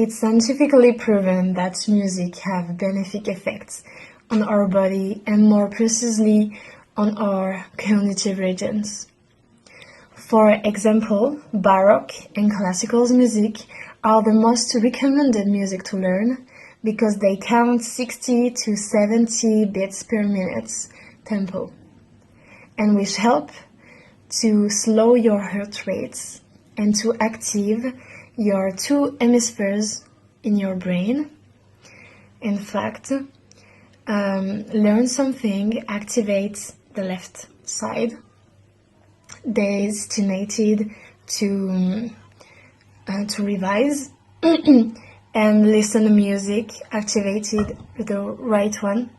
It's scientifically proven that music have benefic effects on our body and more precisely on our cognitive regions. For example, Baroque and classical music are the most recommended music to learn because they count 60 to 70 beats per minute tempo, and which help to slow your heart rates and to active your two hemispheres in your brain. In fact, learn something activates the left side, destined to revise, and listen to music activated the right one,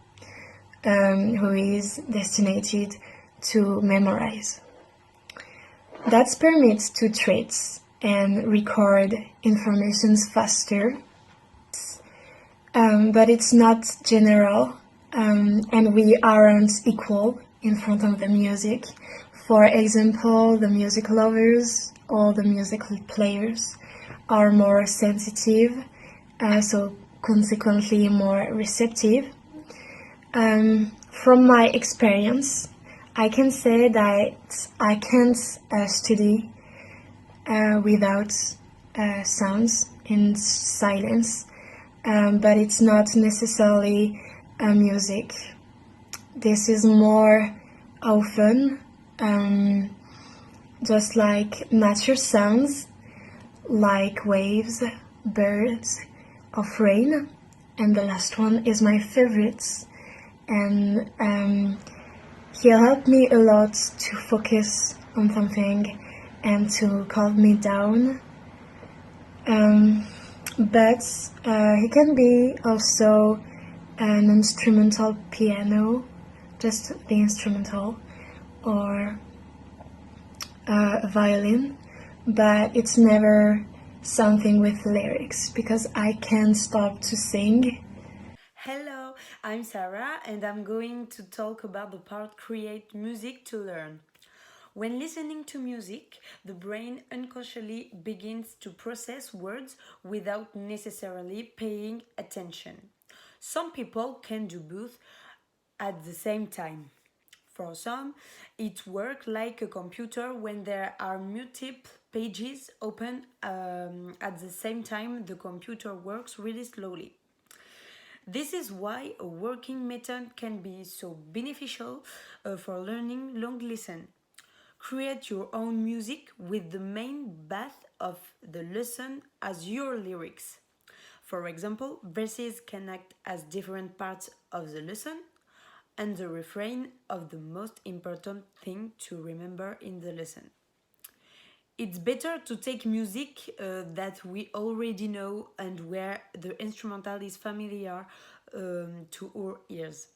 who is destined to memorize. That permits to trace and record information faster, but it's not general, and we aren't equal in front of the music. For example, the music lovers or the music players are more sensitive, so consequently more receptive. From my experience, I can say that I can't study without sounds in silence, but it's not necessarily music. This is more often just like nature sounds, like waves, birds, of rain, and the last one is my favorite, and he helped me a lot to focus on something and to calm me down. But he can be also an instrumental piano, just the instrumental, or a violin, but it's never something with lyrics because I can't stop to sing. Hello, I'm Sarah and I'm going to talk about the part create music to learn. When listening to music, the brain unconsciously begins to process words without necessarily paying attention. Some people can do both at the same time. For some, it works like a computer when there are multiple pages open at the same time. The computer works really slowly. This is why a working method can be so beneficial for learning long listen. Create your own music with the main bath of the lesson as your lyrics. For example, verses can act as different parts of the lesson and the refrain of the most important thing to remember in the lesson. It's better to take music that we already know and where the instrumental is familiar to our ears.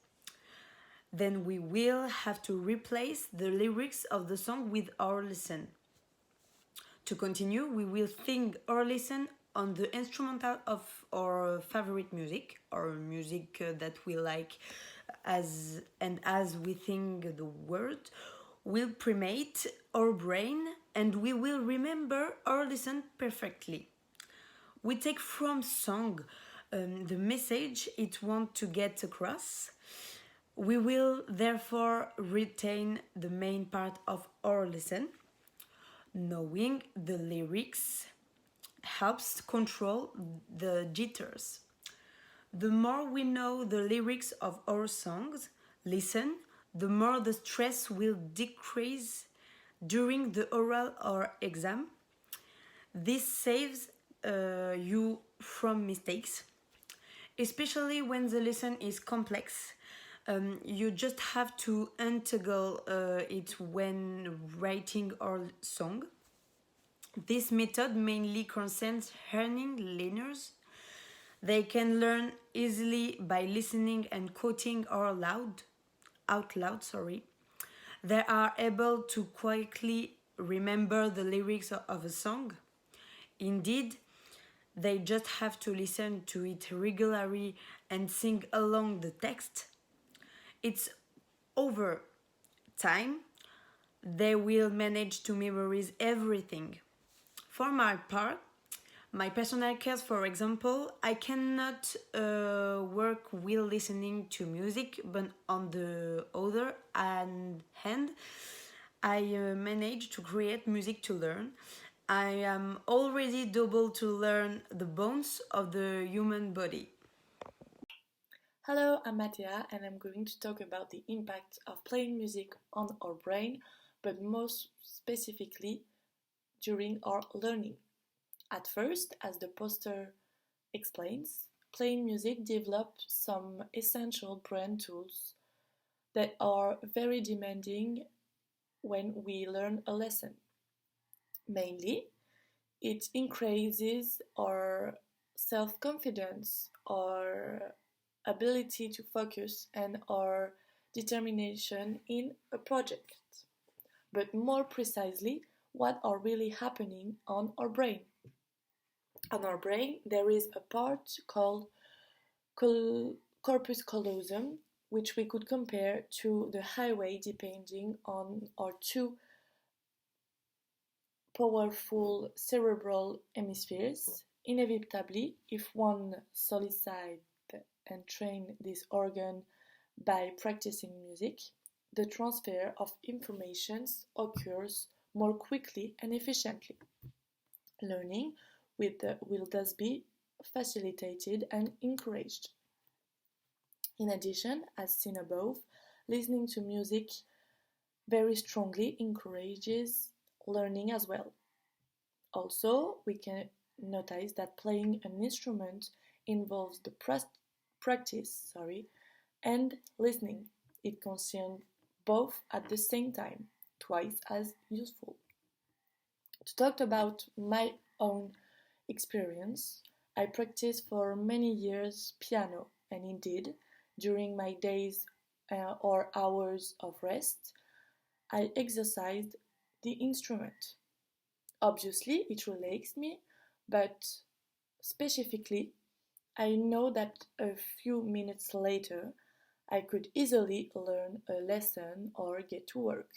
Then we will have to replace the lyrics of the song with our listen. To continue, we will sing or listen on the instrumental of our favorite music or music that we like as we think the word will permeate our brain and we will remember or listen perfectly. We take from song the message it wants to get across. We will therefore retain the main part of our lesson. Knowing the lyrics helps control the jitters. The more we know the lyrics of our songs, listen, the more the stress will decrease during the oral or exam. This saves you from mistakes, especially when the lesson is complex. You just have to untangle it when writing our song. This method mainly concerns learning learners. They can learn easily by listening and quoting out loud. They are able to quickly remember the lyrics of a song. Indeed, they just have to listen to it regularly and sing along the text. It's over time they will manage to memorize everything. For my part, My personal case, for example, I cannot work while listening to music, but on the other hand, I manage to create music to learn. I am already able to learn the bones of the human body. Hello, I'm Mattia, and I'm going to talk about the impact of playing music on our brain, but most specifically during our learning. At first, as the poster explains, playing music develops some essential brain tools that are very demanding when we learn a lesson. Mainly, it increases our self confidence, our ability to focus, and our determination in a project. But more precisely, what are really happening on our brain? On our brain, there is a part called corpus callosum, which we could compare to the highway depending on our two powerful cerebral hemispheres. Inevitably, if one solicits and train this organ by practicing music, the transfer of informations occurs more quickly and efficiently. Learning will thus be facilitated and encouraged. In addition, as seen above, listening to music very strongly encourages learning as well. Also, we can notice that playing an instrument involves the practice and listening. It concerns both at the same time, twice as useful. To talk about my own experience, I practiced for many years piano, and indeed, during my days or hours of rest, I exercised the instrument. Obviously, it relaxes me, but specifically, I know that a few minutes later, I could easily learn a lesson or get to work.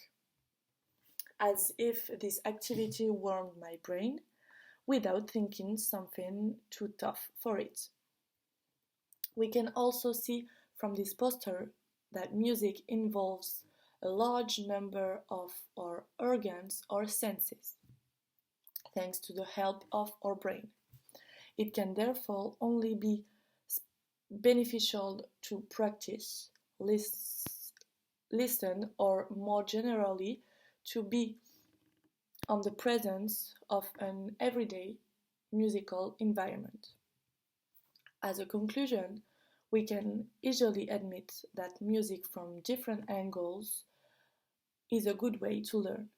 As if this activity warmed my brain without thinking something too tough for it. We can also see from this poster that music involves a large number of our organs or senses, thanks to the help of our brain. It can therefore only be beneficial to practice, listen, or more generally, to be on the presence of an everyday musical environment. As a conclusion, we can easily admit that music from different angles is a good way to learn.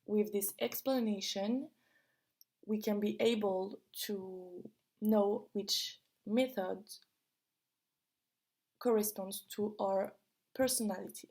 With this explanation, we can be able to know which method corresponds to our personality.